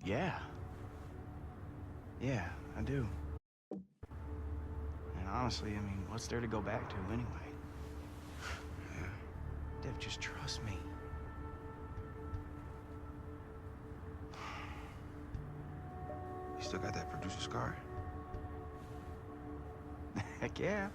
Yeah. Yeah, I do. And honestly, I mean, what's there to go back to anyway? Yeah. Dev, just trust me. You still got that producer scar? Heck yeah.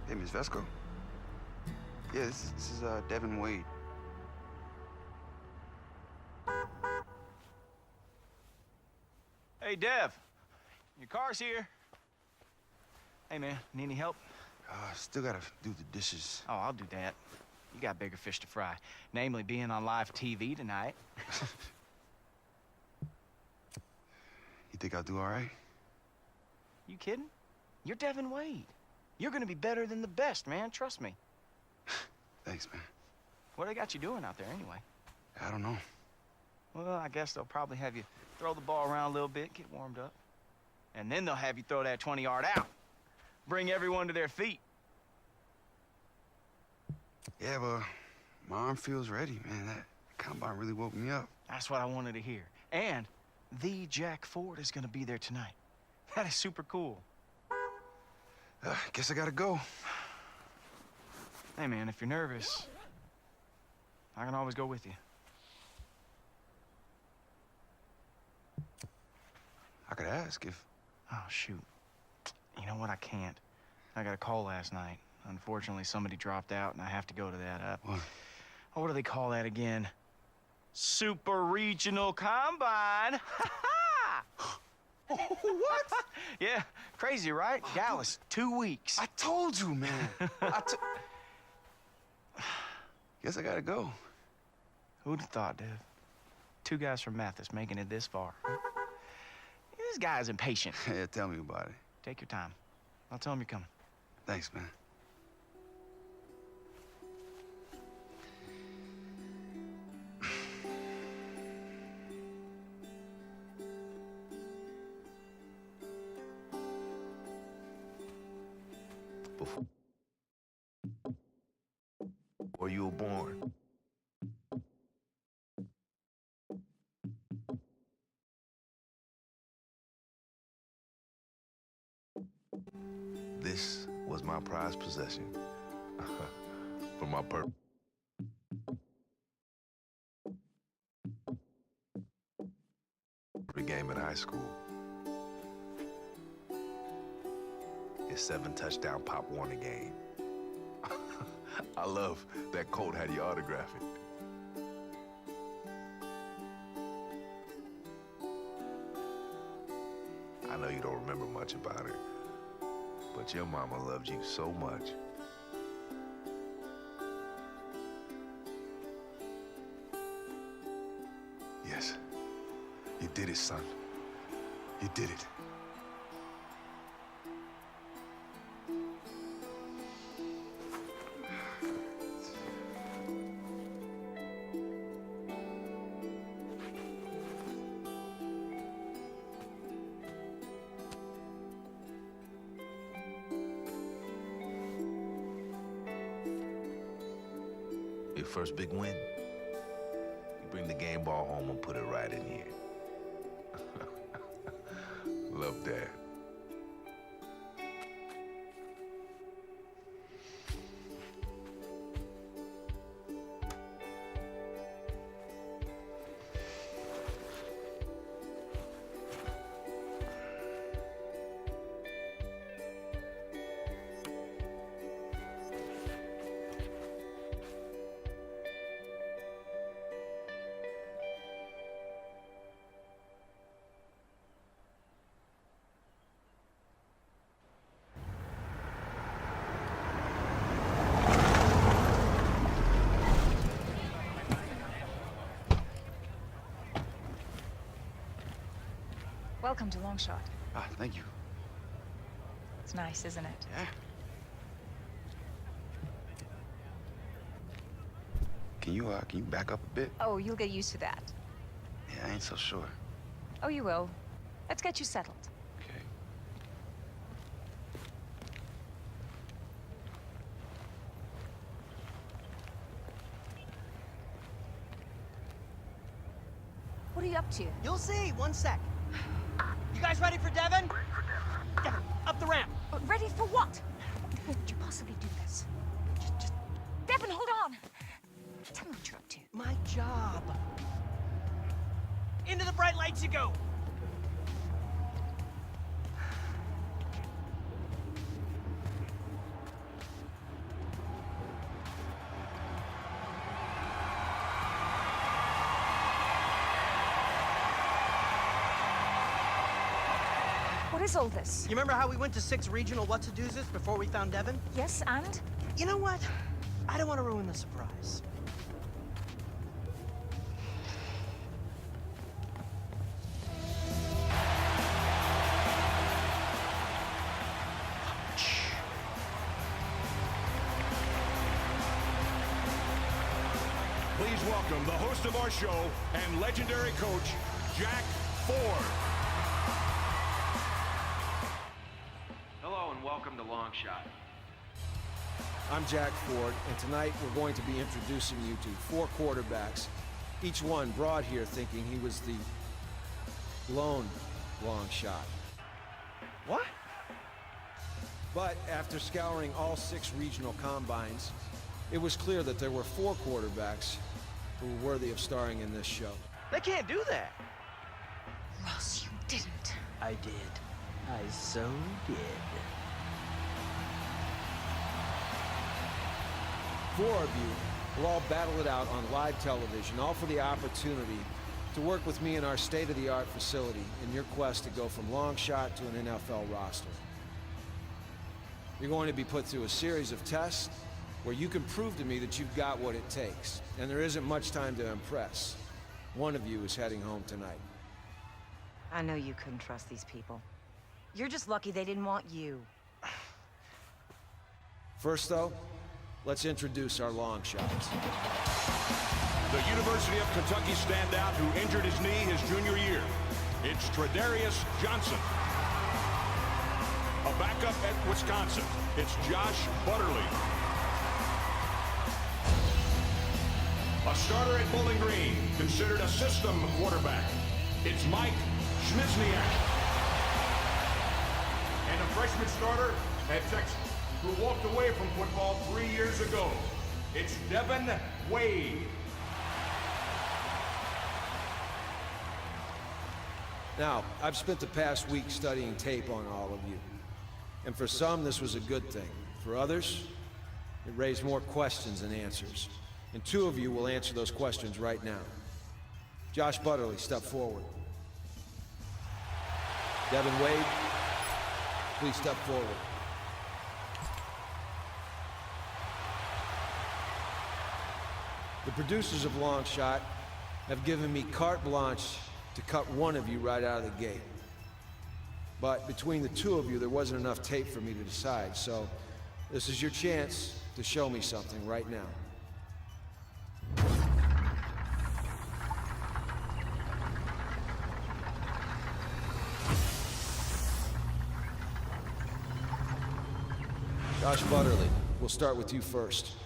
Hey, Miss Vesco. Yeah, this is Devin Wade. Hey, Dev. Your car's here. Hey, man, need any help? Still gotta do the dishes. Oh, I'll do that. You got bigger fish to fry. Namely, being on live TV tonight. You think I'll do all right? You kidding? You're Devin Wade. You're gonna be better than the best, man. Trust me. Thanks, man. What they got you doing out there anyway? I don't know. Well, I guess they'll probably have you throw the ball around a little bit, get warmed up. And then they'll have you throw that 20-yard out. Bring everyone to their feet. Yeah, but my arm feels ready, man. That combine really woke me up. That's what I wanted to hear. And the Jack Ford is gonna be there tonight. That is super cool. Guess I gotta go. Hey, man, if you're nervous, I can always go with you. I could ask if... Oh, shoot. You know what? I can't. I got a call last night. Unfortunately, somebody dropped out, and I have to go to that. What? Oh, what do they call that again? Super Regional Combine. What? Yeah, crazy, right? Dallas, 2 weeks. I told you, man. Guess I gotta go. Who'd have thought, Dev? 2 guys from Mathis making it this far. This guy's impatient. Yeah, tell me about it. Take your time. I'll tell him you're coming. Thanks, man. Before you were born. This was my prized possession. For my purpose. Every game in high school. His 7 touchdown Pop Warner game. I love that Colt had you autograph it. I know you don't remember much about her, but your mama loved you so much. Yes, you did it, son. You did it. Your first big win, you bring the game ball home and put it right in here. Love that. Welcome to LONGSHOT. Ah, thank you. It's nice, isn't it? Yeah. Can you back up a bit? Oh, you'll get used to that. Yeah, I ain't so sure. Oh, you will. Let's get you settled. Okay. What are you up to? You'll see. 1 sec. You guys ready for Devin? Devin, up the ramp. Ready for what? How could you possibly do this? Just Devin, hold on! Tell me what you're up to. my job. Into the bright lights you go. What is all this? You remember how we went to 6 regional what-to-do's before we found Devin? Yes, and? You know what? I don't want to ruin the surprise. Please welcome the host of our show and legendary coach, Jack Ford. Hello and welcome to LONGSHOT. I'm Jack Ford, and tonight we're going to be introducing you to 4 quarterbacks, each one brought here thinking he was the lone long shot. What? But after scouring all 6 regional combines, it was clear that there were 4 quarterbacks who were worthy of starring in this show. They can't do that. Ross, you didn't. I did. I so did. 4 of you will all battle it out on live television, all for the opportunity to work with me in our state-of-the-art facility in your quest to go from long shot to an NFL roster. You're going to be put through a series of tests where you can prove to me that you've got what it takes, and there isn't much time to impress. One of you is heading home tonight. I know you couldn't trust these people. You're just lucky they didn't want you. First, though, let's introduce our long shots. The University of Kentucky standout who injured his knee his junior year. It's Tredarius Johnson. A backup at Wisconsin. It's Josh Butterly. A starter at Bowling Green, considered a system quarterback. It's Mike Schmizniak. And a freshman starter at Texas, who walked away from football 3 years ago. It's Devin Wade. Now, I've spent the past week studying tape on all of you. And for some, this was a good thing. For others, it raised more questions than answers. And 2 of you will answer those questions right now. Josh Butterly, step forward. Devin Wade, please step forward. The producers of LONGSHOT have given me carte blanche to cut one of you right out of the gate. But between the 2 of you, there wasn't enough tape for me to decide, so this is your chance to show me something right now. Josh Butterly, we'll start with you first.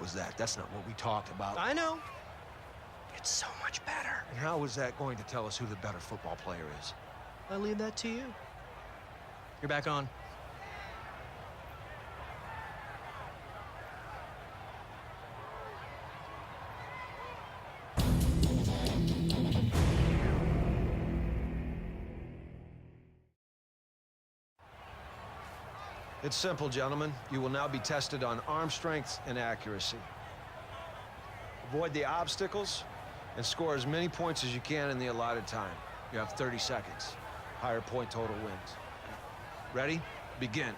Was that? That's not what we talked about. I know. It's so much better. And how is that going to tell us who the better football player is? I leave that to you. You're back on. It's simple, gentlemen. You will now be tested on arm strength and accuracy. Avoid the obstacles and score as many points as you can in the allotted time. You have 30 seconds. Higher point total wins. Ready? Begin.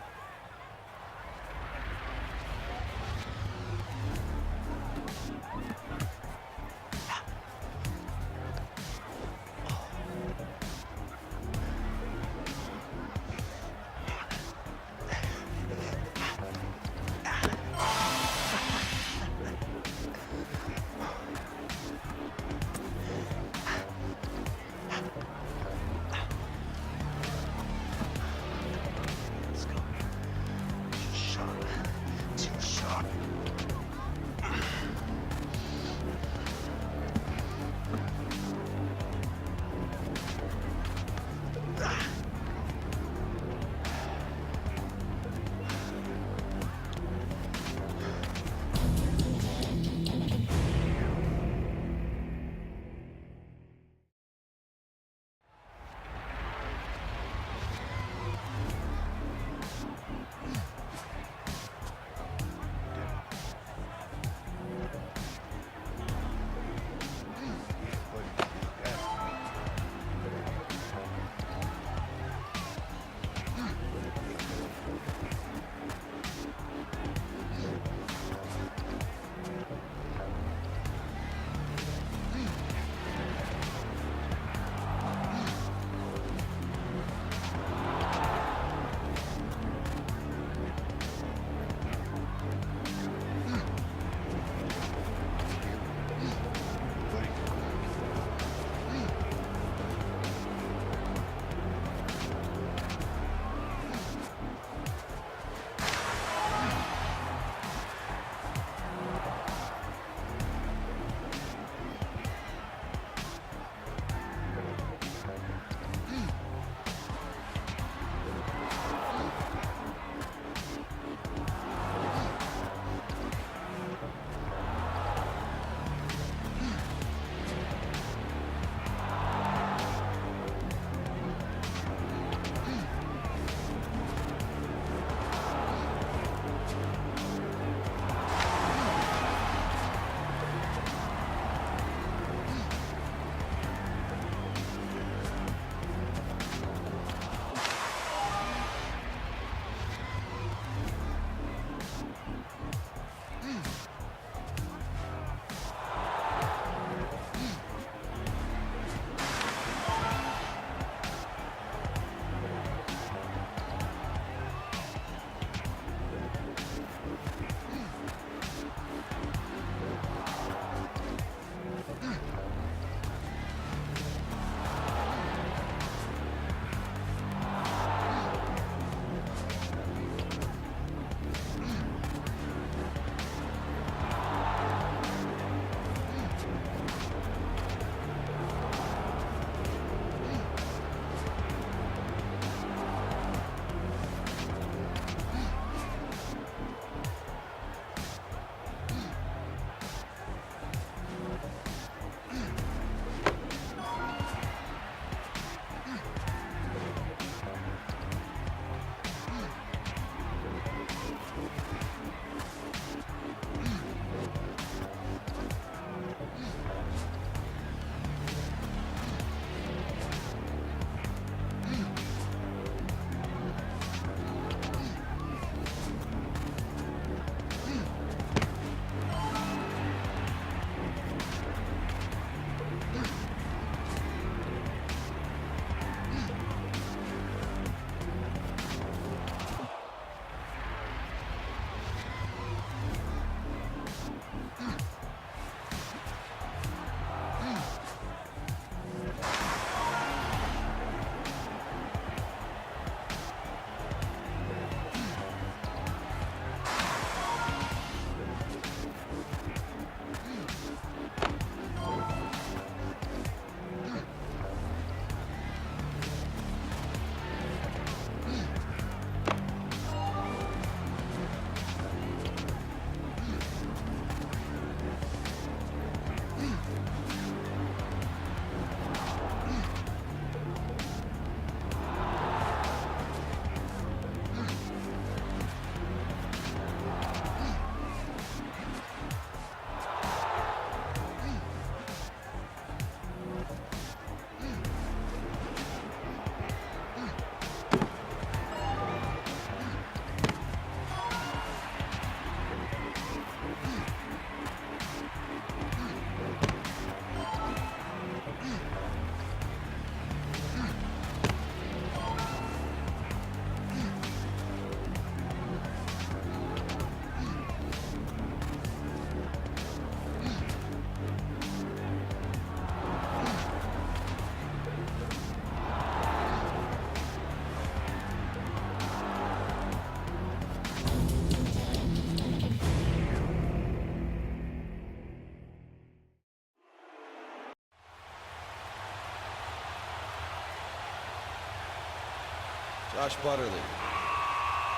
Josh Butterly.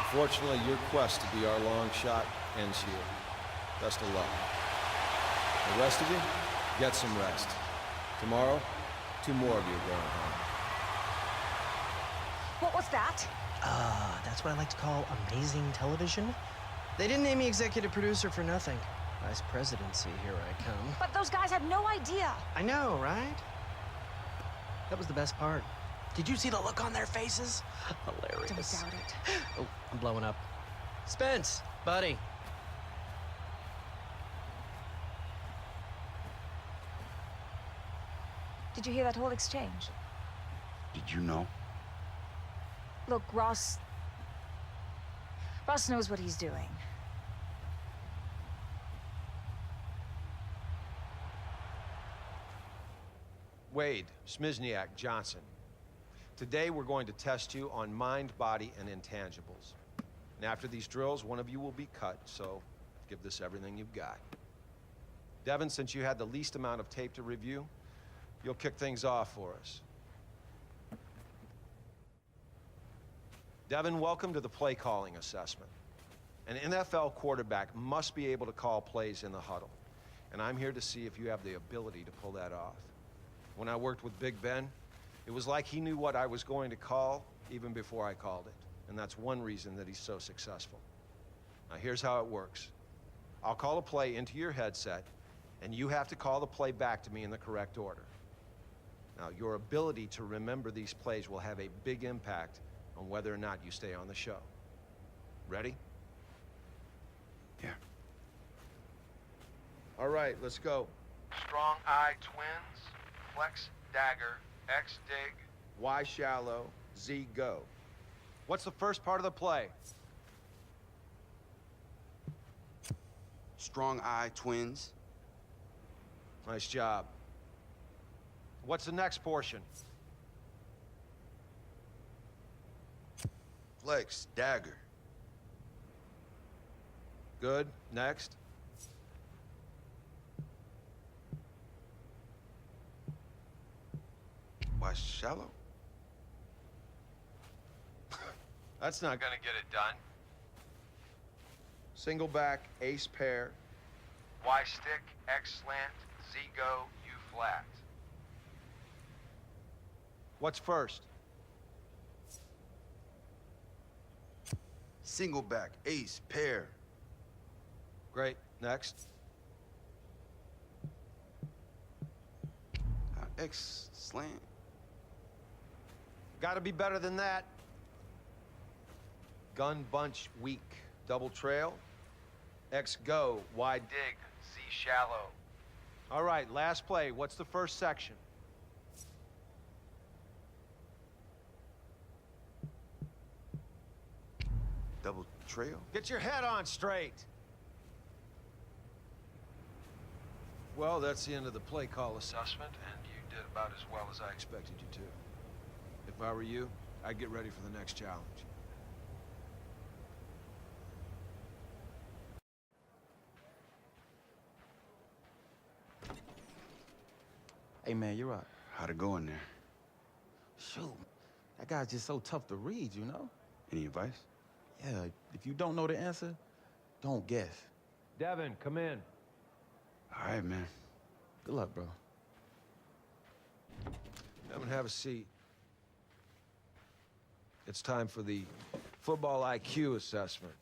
Unfortunately, your quest to be our long shot ends here. Best of luck. The rest of you, get some rest. Tomorrow, 2 more of you are going home. What was that? That's what I like to call amazing television. They didn't name me executive producer for nothing. Vice presidency, here I come. But those guys had no idea. I know, right? That was the best part. Did you see the look on their faces? Hilarious. Don't doubt it. Oh, I'm blowing up. Spence, buddy. Did you hear that whole exchange? Did you know? Look, Ross knows what he's doing. Wade, Smizniak, Johnson. Today we're going to test you on mind, body, and intangibles. And after these drills, one of you will be cut, so give this everything you've got. Devin, since you had the least amount of tape to review, you'll kick things off for us. Devin, welcome to the play calling assessment. An NFL quarterback must be able to call plays in the huddle, and I'm here to see if you have the ability to pull that off. When I worked with Big Ben, it was like he knew what I was going to call even before I called it, and that's one reason that he's so successful. Now here's how it works. I'll call a play into your headset, and you have to call the play back to me in the correct order. Now, your ability to remember these plays will have a big impact on whether or not you stay on the show. Ready? Yeah. All right, let's go. Strong eye twins, flex dagger, X dig. Y shallow, Z go. What's the first part of the play? Strong eye twins. Nice job. What's the next portion? Flex dagger. Good. Next. Why shallow? That's not gonna get it done. Single back, ace pair. Y stick, X slant, Z go, U flat. What's first? Single back, ace, pair. Great. Next. X slant. Gotta be better than that. Gun bunch weak. Double trail. X go. Wide. Dig, Z shallow. All right, last play. What's the first section? Double trail. Get your head on straight. Well, that's the end of the play call assessment, and you did about as well as I expected you to. If I were you, I'd get ready for the next challenge. Hey man, you're right. How'd it go in there? Shoot, that guy's just so tough to read, you know? Any advice? Yeah, if you don't know the answer, don't guess. Devin, come in. All right, man. Good luck, bro. Devin, have a seat. It's time for the football IQ assessment.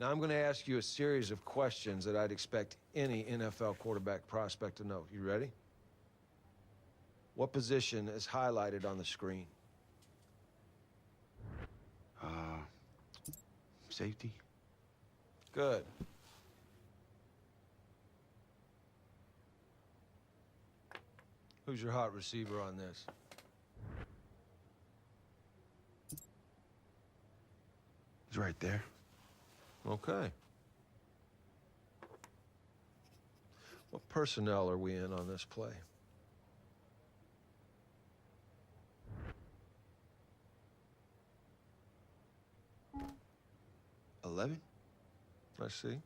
Now, I'm going to ask you a series of questions that I'd expect any NFL quarterback prospect to know. You ready? What position is highlighted on the screen? Safety. Good. Who's your hot receiver on this? He's right there. Okay. What personnel are we in on this play? $11? I see.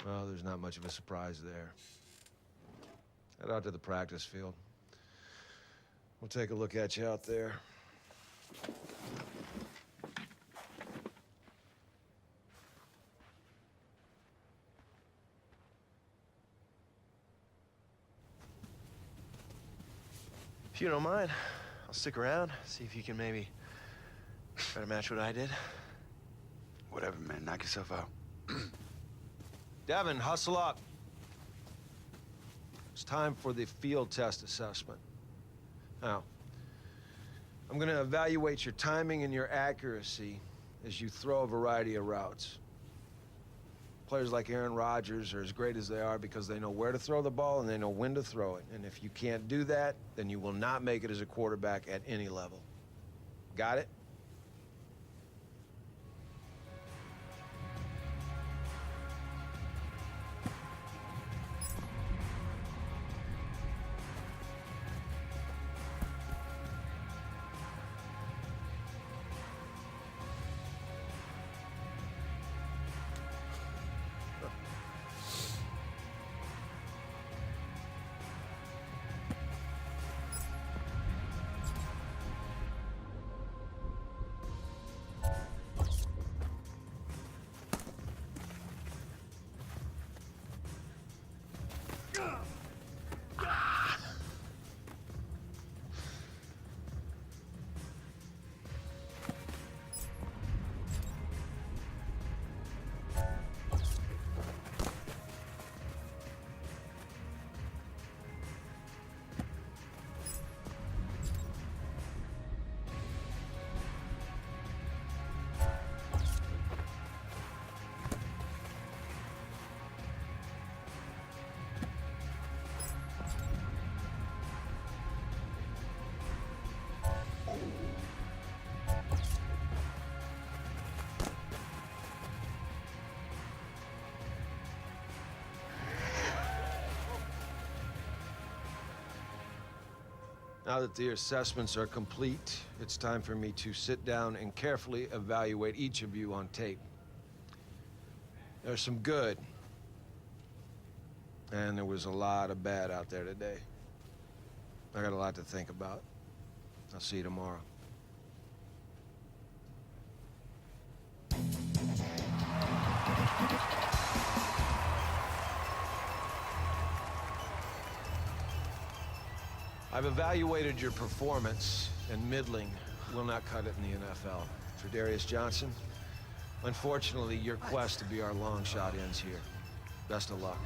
Well, there's not much of a surprise there. Head out to the practice field. We'll take a look at you out there. If you don't mind, I'll stick around, see if you can maybe try to match what I did. Whatever, man. Knock yourself out. Devin, hustle up. It's time for the field test assessment. Now, I'm gonna evaluate your timing and your accuracy as you throw a variety of routes. Players like Aaron Rodgers are as great as they are because they know where to throw the ball and they know when to throw it. And if you can't do that, then you will not make it as a quarterback at any level. Got it? Now that the assessments are complete, it's time for me to sit down and carefully evaluate each of you on tape. There's some good, and there was a lot of bad out there today. I got a lot to think about. I'll see you tomorrow. I've evaluated your performance, and middling will not cut it in the NFL. Tre'Davious Johnson, unfortunately, your quest to be our long shot ends here. Best of luck.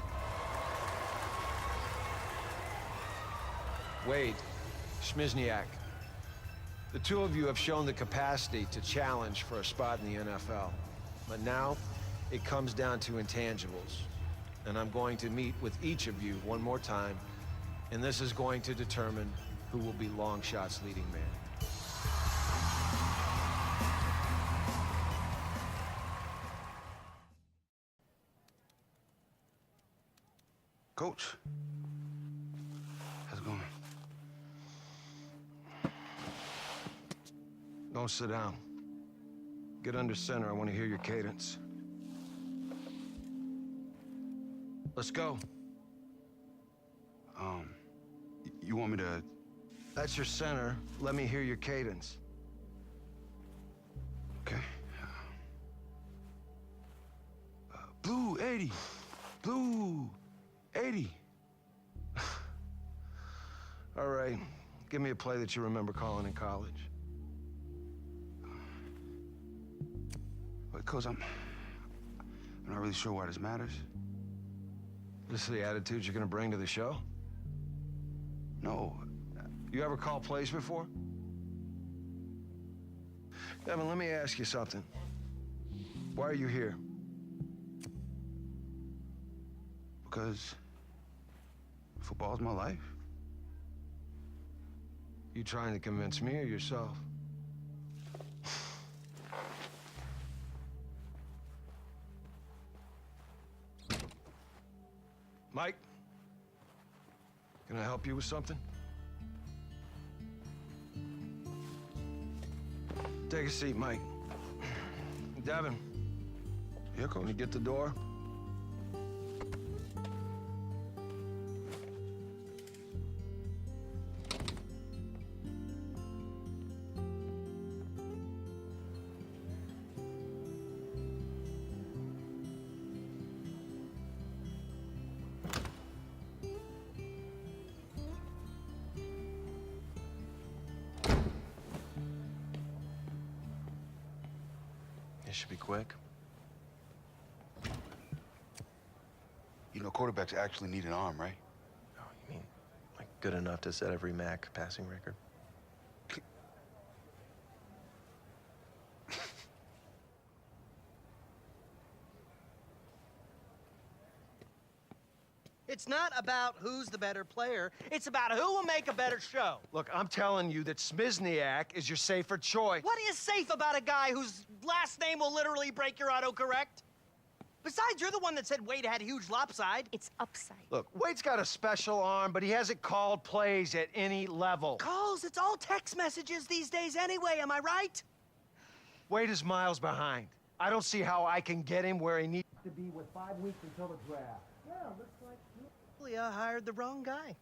Wade, Schmizniak, the two of you have shown the capacity to challenge for a spot in the NFL. But now, it comes down to intangibles. And I'm going to meet with each of you one more time, and this is going to determine who will be LONGSHOT's leading man. Coach, how's it going? Don't sit down. Get under center. I want to hear your cadence. Let's go. You want me to... That's your center. Let me hear your cadence. Okay. Blue 80. Blue 80. All right. Give me a play that you remember calling in college. But, Coach, I'm not really sure why this matters. This is the attitude you're gonna bring to the show? No. You ever call plays before? Devin, let me ask you something. Why are you here? Because football's my life. You trying to convince me or yourself? Mike, can I help you with something? Take a seat, Mike. Devin. Yeah, Coach. Can you get the door? It should be quick. You know, quarterbacks actually need an arm, right? Oh, you mean like good enough to set every MAC passing record? It's not about who's the better player. It's about who will make a better show. Look, I'm telling you that Smizniak is your safer choice. What is safe about a guy whose last name will literally break your autocorrect? Besides, you're the one that said Wade had huge lopside. It's upside. Look, Wade's got a special arm, but he hasn't called plays at any level. Calls, it's all text messages these days anyway, am I right? Wade is miles behind. I don't see how I can get him where he needs to be with 5 weeks until the draft. Well, looks like Julia hired the wrong guy.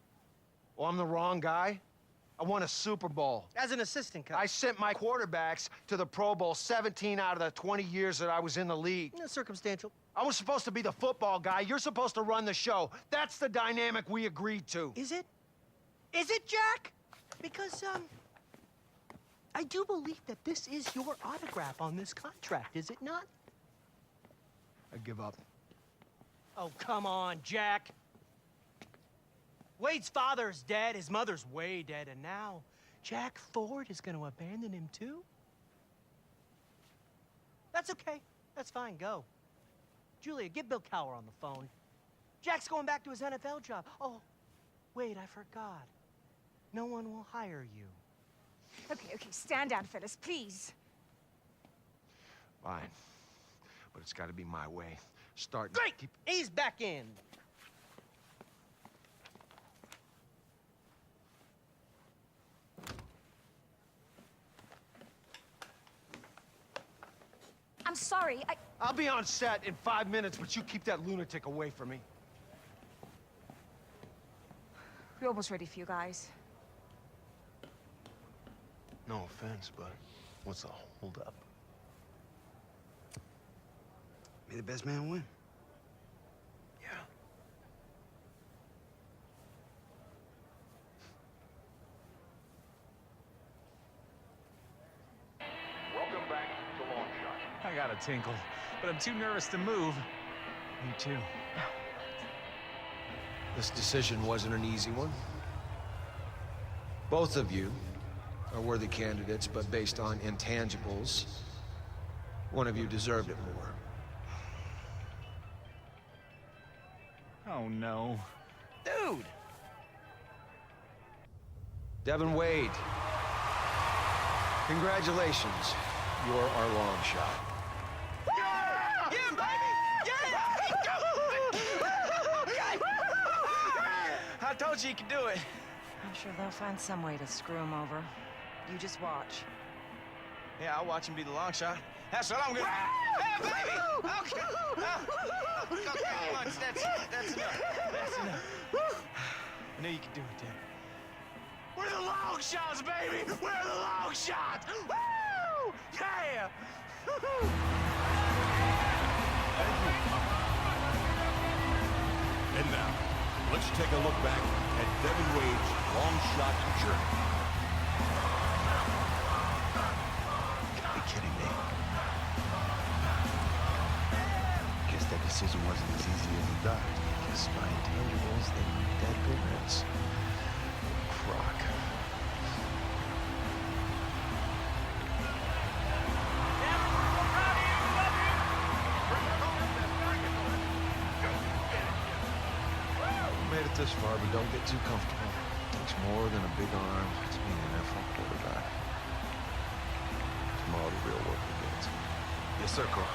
Well, I'm the wrong guy? I won a Super Bowl. As an assistant coach. I sent my quarterbacks to the Pro Bowl 17 out of the 20 years that I was in the league. Circumstantial. I was supposed to be the football guy. You're supposed to run the show. That's the dynamic we agreed to. Is it? Is it, Jack? Because, I do believe that this is your autograph on this contract, is it not? I give up. Oh, come on, Jack. Wade's father's dead, his mother's way dead, and now Jack Ford is going to abandon him too? That's okay. That's fine, go. Julia, get Bill Cowher on the phone. Jack's going back to his NFL job. Oh, wait, I forgot. No one will hire you. Okay, stand down, Phyllis, please. Fine. But it's got to be my way. Start. Great! He's back in. I'm sorry, I'll be on set in 5 minutes, but you keep that lunatic away from me. We're almost ready for you guys. No offense, but what's the holdup? May the best man win. Yeah. Welcome back to LONGSHOT. I got a tinkle, but I'm too nervous to move. Me too. This decision wasn't an easy one. Both of you are worthy candidates, but based on intangibles, one of you deserved it more. Oh, no. Dude! Devin Wade, congratulations. You're our long shot. Yeah, baby! Yeah! I told you you could do it. I'm sure they'll find some way to screw him over. You just watch. Yeah, I'll watch him be the long shot. That's what I'm gonna. Hey, baby! Okay. Okay, lunch. That's enough. That's enough. I knew you could do it, Dad. We're the long shots, baby! We're the long shots! Woo! Yeah! And now, let's take a look back at Devin Wade's long shot journey. You gotta be kidding me. Guess that decision wasn't as easy as you thought. Guess my intangibles, they dead programs. Croc. Made it this far, but don't get too comfortable. It takes more than a big arm to be an NFL quarterback. Tomorrow the real work begins. Yes, sir, Coach.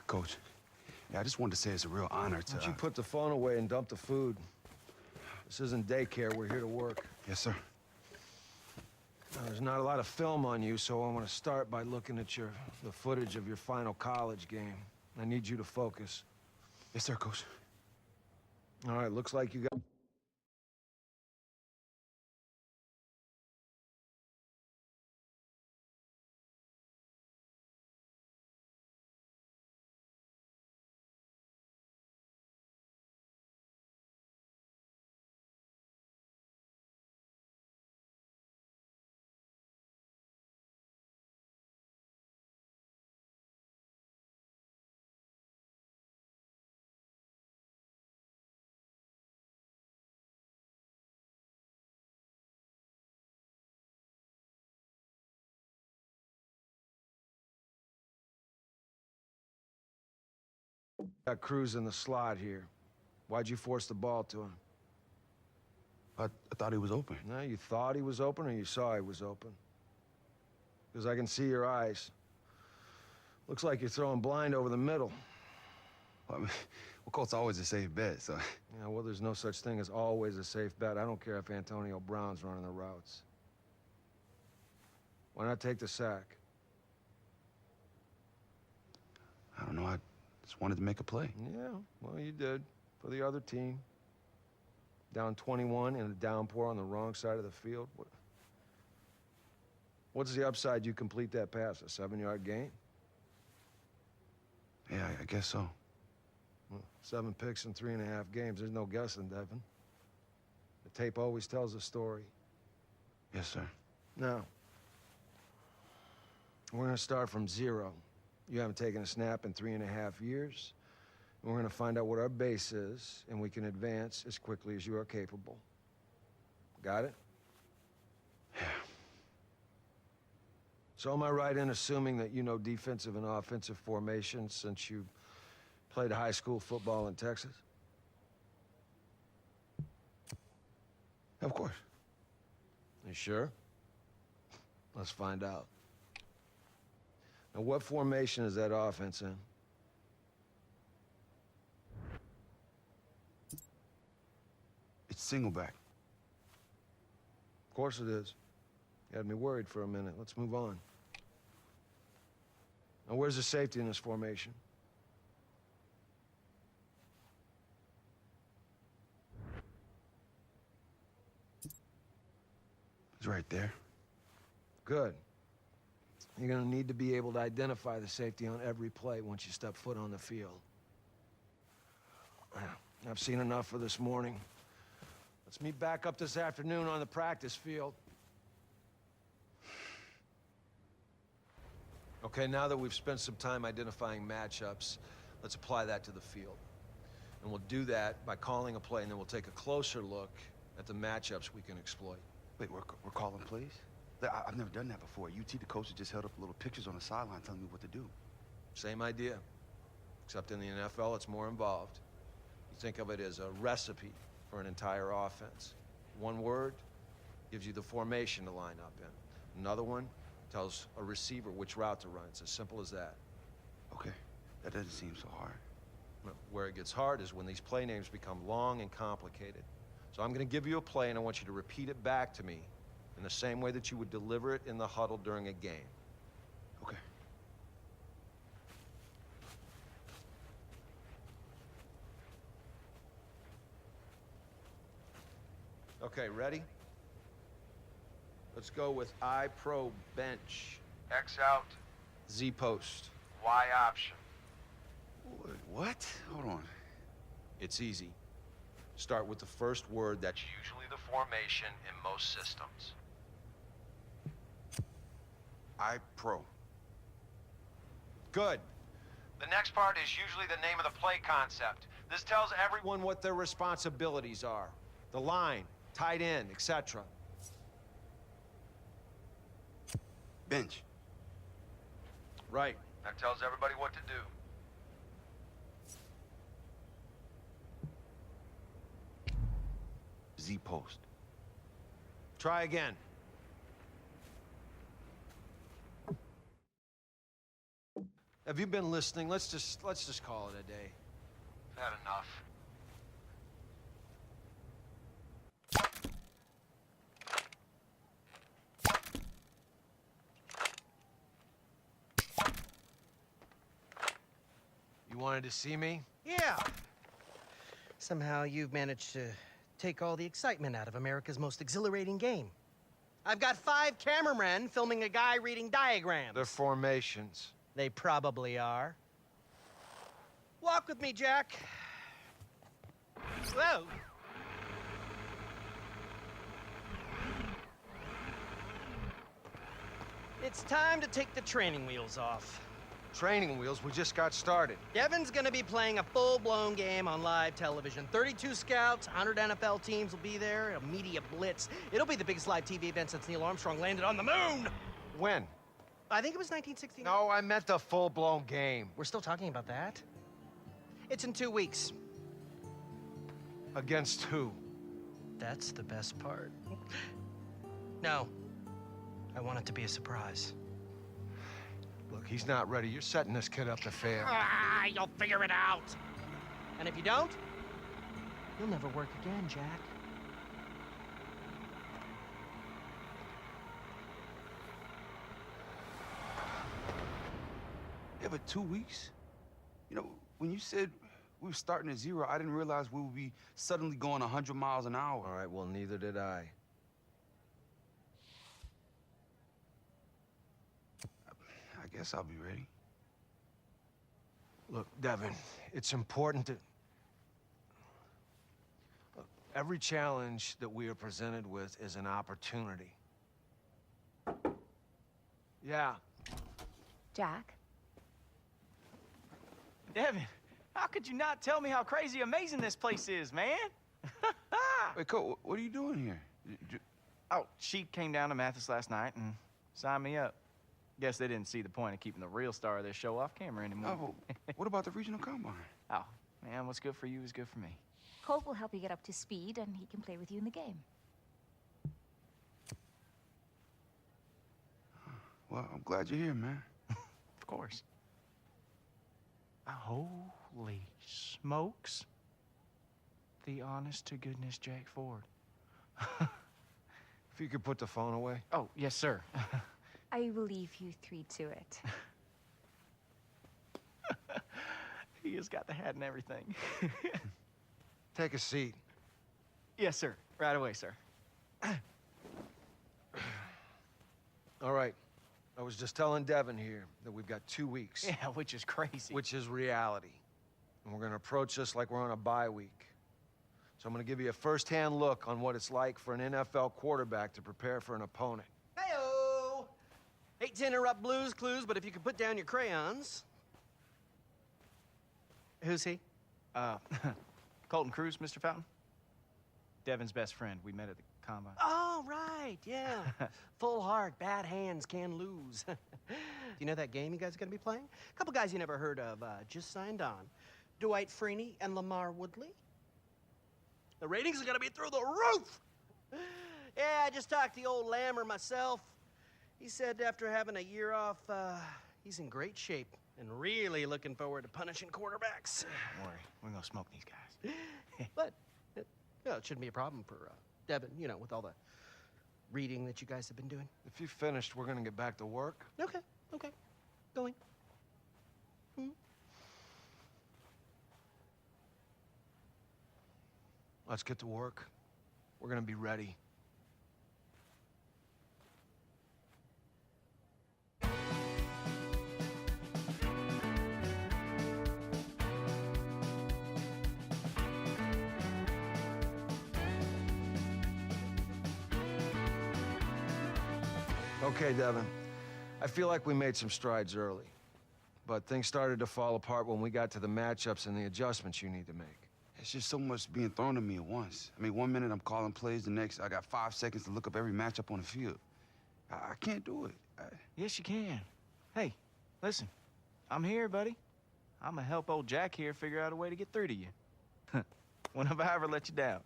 Coach, yeah, I just wanted to say it's a real honor to... Why don't you put the phone away and dump the food? This isn't daycare. We're here to work. Yes, sir. Now, there's not a lot of film on you, so I want to start by looking at the footage of your final college game. I need you to focus. Yes, sir, Coach. All right, looks like you got... Got Cruz in the slot here. Why'd you force the ball to him? I thought he was open. No, you thought he was open or you saw he was open? Because I can see your eyes. Looks like you're throwing blind over the middle. Well, Colt's always a safe bet, so... Yeah, well, there's no such thing as always a safe bet. I don't care if Antonio Brown's running the routes. Why not take the sack? I don't know, I just wanted to make a play. Yeah, well, you did. For the other team. Down 21 in a downpour on the wrong side of the field. What's the upside you complete that pass? A 7-yard gain? Yeah, I guess so. Well, 7 picks in 3.5 games. There's no guessing, Devin. The tape always tells a story. Yes, sir. Now, we're gonna start from 0. You haven't taken a snap in 3.5 years. And we're gonna find out what our base is, and we can advance as quickly as you are capable. Got it? Yeah. So am I right in assuming that you know defensive and offensive formations since you played high school football in Texas? Of course. You sure? Let's find out. Now, what formation is that offense in? It's single back. Of course it is. You had me worried for a minute. Let's move on. Now, where's the safety in this formation? It's right there. Good. You're gonna need to be able to identify the safety on every play once you step foot on the field. I've seen enough for this morning. Let's meet back up this afternoon on the practice field. Okay, now that we've spent some time identifying matchups, let's apply that to the field. And we'll do that by calling a play, and then we'll take a closer look at the matchups we can exploit. Wait, we're calling plays? I've never done that before. UT, the coach just held up little pictures on the sideline telling me what to do. Same idea, except in the NFL, it's more involved. You think of it as a recipe for an entire offense. One word gives you the formation to line up in. Another one tells a receiver which route to run. It's as simple as that. Okay, that doesn't seem so hard. Where it gets hard is when these play names become long and complicated. So I'm gonna give you a play and I want you to repeat it back to me in the same way that you would deliver it in the huddle during a game. Okay. Okay, ready? Let's go with I pro bench. X out, Z post. Y option. What? Hold on. It's easy. Start with the first word that's Usually the formation in most systems. I-Pro. good. The next part is usually the name of the play concept. This tells everyone What their responsibilities are. The line, tight end, etc. Bench. Right. That tells everybody what to do. Z-post. Try again. Have you been listening? Let's just call it a day. Had enough. You wanted to see me? Yeah. Somehow you've managed to take all the excitement out of America's most exhilarating game. I've got 5 cameramen filming a guy reading diagrams. They're formations. They probably are. Walk with me, Jack. Whoa. It's time to take the training wheels off. Training wheels, we just got started. Devin's gonna be playing a full-blown game on live television. 32 scouts, 100 NFL teams will be there, a media blitz. It'll be the biggest live TV event since Neil Armstrong landed on the moon! When? I think it was 1969. No, I meant the full-blown game. We're still talking about that? It's in 2 weeks. Against who? That's the best part. No. I want it to be a surprise. Look, he's not ready. You're setting this kid up to fail. Ah, you'll figure it out. And if you don't, you'll never work again, Jack. Yeah, but 2 weeks? You know, when you said we were starting at 0, I didn't realize we would be suddenly going 100 miles an hour. All right, well, neither did I. I guess I'll be ready. Look, Devin, it's important to... Look, every challenge that we are presented with is an opportunity. Yeah. Jack? Devin, how could you not tell me how crazy amazing this place is, man? Wait, Cole, what are you doing here? Oh, she came down to Mathis last night and signed me up. Guess they didn't see the point of keeping the real star of this show off camera anymore. Oh, what about the regional combine? Oh, man, what's good for you is good for me. Colt will help you get up to speed, and he can play with you in the game. Well, I'm glad you're here, man. Of course. Holy smokes. The honest-to-goodness Jack Ford. If you could put the phone away. Oh, yes, sir. I will leave you three to it. He has got the hat and everything. Take a seat. Yes, sir. Right away, sir. All right. I was just telling Devin here that we've got 2 weeks. Yeah, which is crazy. Which is reality. And we're gonna approach this like we're on a bye week. So I'm gonna give you a first-hand look on what it's like for an NFL quarterback to prepare for an opponent. Hey-o! Hate to interrupt Blue's Clues, but if you could put down your crayons. Who's he? Colton Cruz, Mr. Fountain. Devin's best friend. We met at the combine. Oh, right, yeah. Full heart, bad hands, can lose. You know that game you guys are gonna be playing? A couple guys you never heard of just signed on. Dwight Freeney and Lamar Woodley. The ratings are gonna be through the roof! Yeah, I just talked to the old Lammer myself. He said after having a year off, he's in great shape and really looking forward to punishing quarterbacks. Don't worry, we're gonna smoke these guys. But, it shouldn't be a problem for Devin, you know, with all the reading that you guys have been doing. If you've finished, we're gonna get back to work. Okay, going. Let's get to work. We're gonna be ready. Okay, Devin. I feel like we made some strides early. But things started to fall apart when we got to the matchups and the adjustments you need to make. It's just so much being thrown at me at once. I mean, 1 minute I'm calling plays, the next I got 5 seconds to look up every matchup on the field. I can't do it. Yes, you can. Hey, listen, I'm here, buddy. I'm gonna help old Jack here figure out a way to get through to you. When have I ever let you down?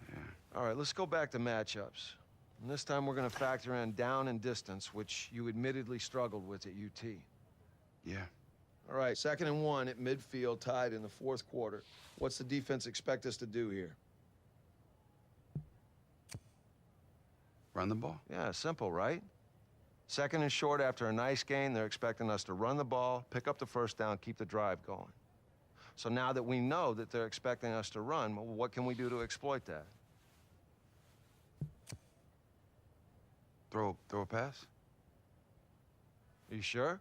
Yeah. All right, let's go back to matchups. And this time we're gonna factor in down and distance, which you admittedly struggled with at UT. Yeah. All right, 2nd and 1 at midfield, tied in the 4th quarter. What's the defense expect us to do here? Run the ball? Yeah, simple, right? 2nd and short after a nice gain, they're expecting us to run the ball, pick up the first down, keep the drive going. So now that we know that they're expecting us to run, well, what can we do to exploit that? Throw a pass? Are you sure?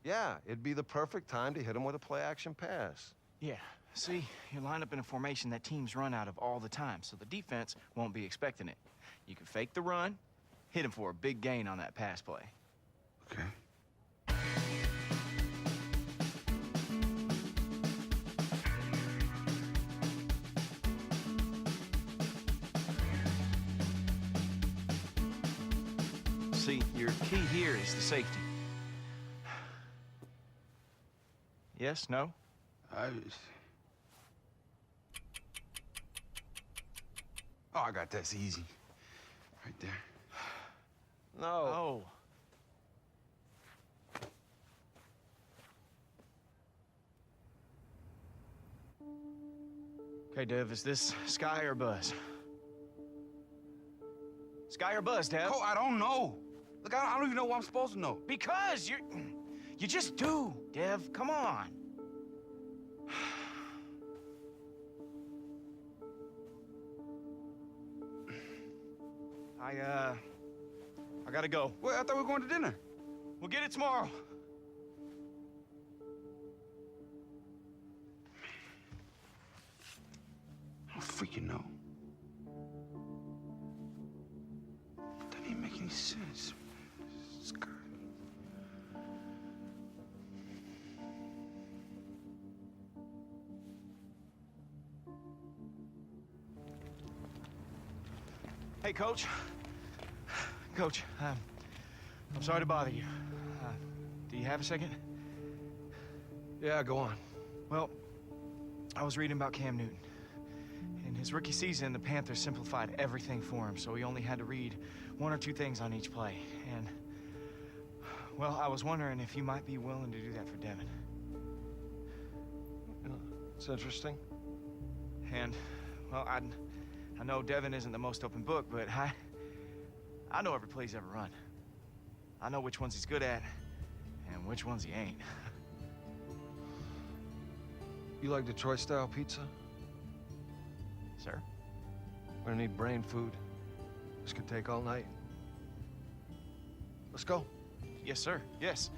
Yeah, it'd be the perfect time to hit them with a play-action pass. Yeah, see, you're lined up in a formation that teams run out of all the time, so the defense won't be expecting it. You can fake the run, hit him for a big gain on that pass play. Okay. See, your key here is the safety. Yes? No? Oh, I got that's easy. Right there. No. Oh. Okay, Dev, is this Sky or Buzz? Sky or Buzz, Dev? Cole, I don't know. Look, I don't even know what I'm supposed to know. Because you just do, Dev. Come on. I gotta go. Wait, I thought we were going to dinner. We'll get it tomorrow. I don't freaking know. Doesn't even make any sense. Sky. Hey, Coach. Coach, I'm sorry to bother you. Do you have a second? Yeah, go on. Well, I was reading about Cam Newton. In his rookie season, the Panthers simplified everything for him, so he only had to read 1 or 2 things on each play. And, well, I was wondering if you might be willing to do that for Devin. It's interesting. And, well, I know Devin isn't the most open book, but I know every play he's ever run. I know which ones he's good at and which ones he ain't. You like Detroit-style pizza? Sir? We're gonna need brain food. This could take all night. Let's go. Yes, sir. Yes.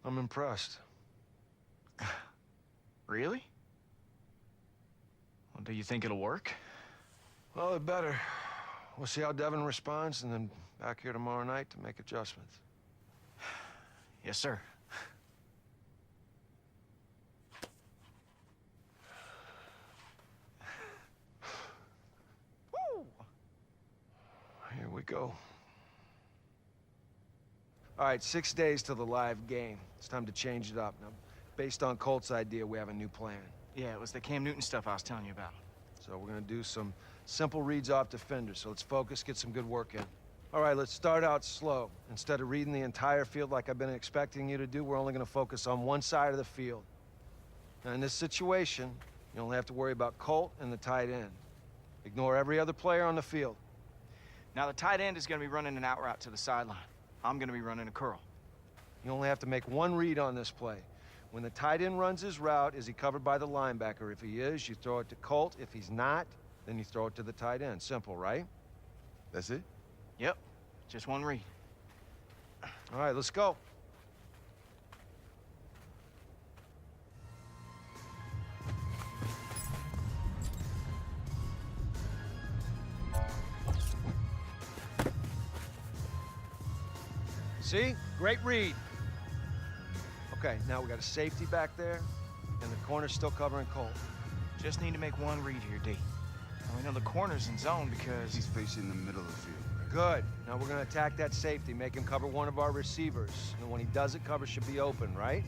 I'm impressed. Really? Well, do you think it'll work? Well, it better. We'll see how Devin responds, and then back here tomorrow night to make adjustments. Yes, sir. Woo! Here we go. All right, 6 days till the live game. It's time to change it up. Now, based on Colt's idea, we have a new plan. Yeah, it was the Cam Newton stuff I was telling you about. So we're gonna do some simple reads off defenders. So let's focus, get some good work in. All right, let's start out slow. Instead of reading the entire field like I've been expecting you to do, we're only gonna focus on one side of the field. Now, in this situation, you only have to worry about Colt and the tight end. Ignore every other player on the field. Now, the tight end is going to be running an out route to the sideline. I'm going to be running a curl. You only have to make one read on this play. When the tight end runs his route, is he covered by the linebacker? If he is, you throw it to Colt. If he's not, then you throw it to the tight end. Simple, right? That's it? Yep, just one read. All right, let's go. See? Great read. Okay, now we got a safety back there, and the corner's still covering Colt. Just need to make one read here, D. Now, we know the corner's in zone because He's facing the middle of the field. Good. Now we're gonna attack that safety, make him cover one of our receivers. And when he does it, cover should be open, right?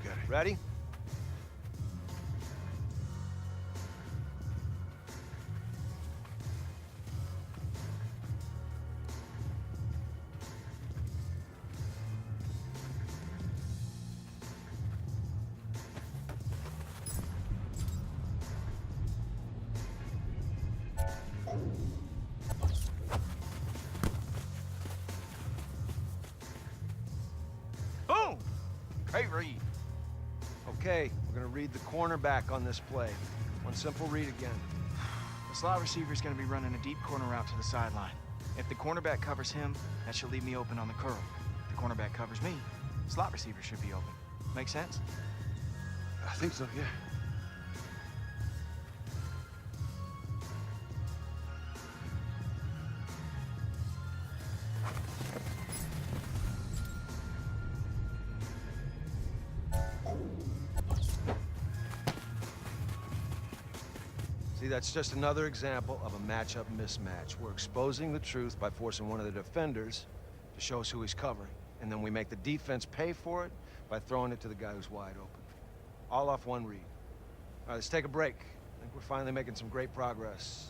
Got it. Ready? boom! Great read. Okay, we're gonna read the cornerback on this play. One simple read again. The slot receiver is going to be running a deep corner route to the sideline. If the cornerback covers him, that should leave me open on the curl. If the cornerback covers me, slot receiver should be open. Make sense? I think so, yeah. See, that's just another example of a matchup mismatch. We're exposing the truth by forcing one of the defenders to show us who he's covering. And then we make the defense pay for it by throwing it to the guy who's wide open. All off one read. All right, let's take a break. I think we're finally making some great progress.